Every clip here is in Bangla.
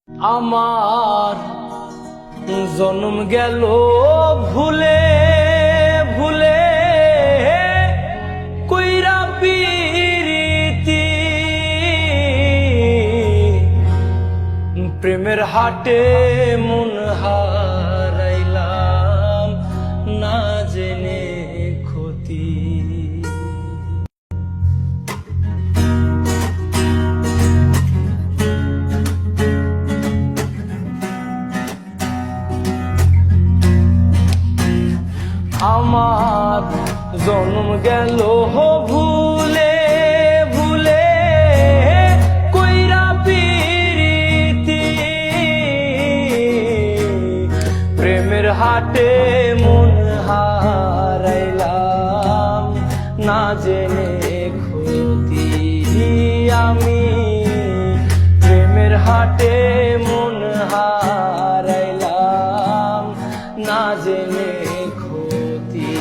আমার জন্ম গেল ভুলে ভুলে কইরা পিরিতি, প্রেমের হাটে মন হারাইলাম না জেনে ক্ষতি। আমার জন্ম গেল ভুলে ভুলে কইরা পিরিতি, প্রেমের হাটে মন হারাইলাম না জেনে ক্ষতি। আমি প্রেমের হাটে মন হারাইলাম না জেনে ক্ষতি।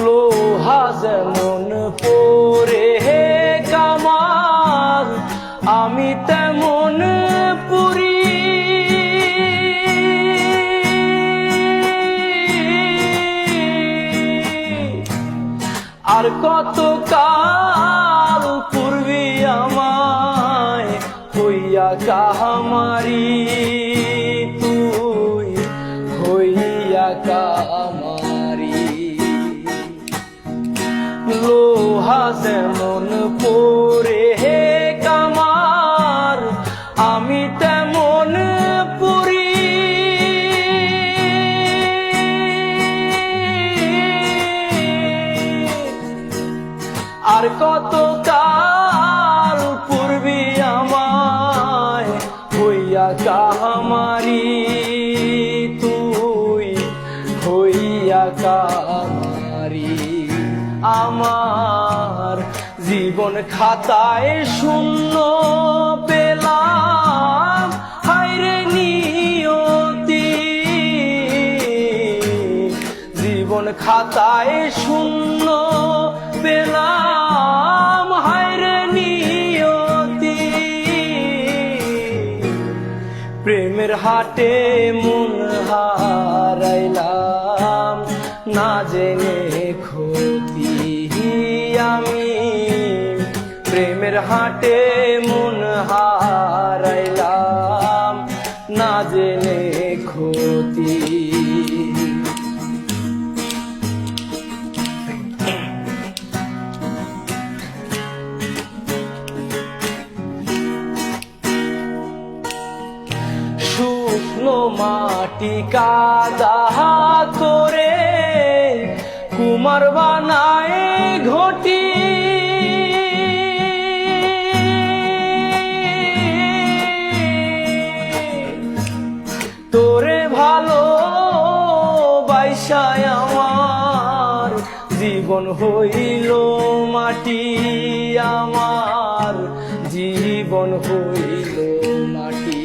লোহা যেমন পরে কামার, আমি তেমন পুরি। আর কত কাল পূর্বে আমায় হইয়া কাহামারি, তুই হইয়া কামারি। লোহা যেমন পরে কামার, আমি তেমন পুরি। আর কত কাল পূর্বে আমায় হইয়া কাহামারি, তুই হইয়া কাহামারি। আমার জীবন খাতায় শূন্য পেলাম হায়রে নিয়তি, জীবন খাতায় শূন্য পেলাম হায়রে নিয়তি। প্রেমের হাটে মন হারাইলাম না জেনে ক্ষতি। আমি প্রেমের হাটে মন হারাইলাম না জেনে ক্ষতি। শুকনো মাটি কাদা করে কুমার বানায় ঘটি, তোরে ভালো বাইসায় আমার জীবন হইল মাটি, আমার জীবন হইল মাটি।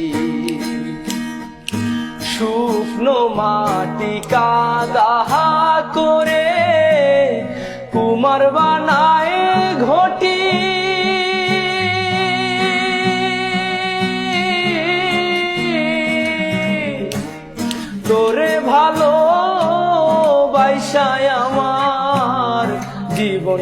শুকনো মাটি কাদা করে কুমার বানায় ঘটি, তোরে ভালো বাইসায় আমার জীবন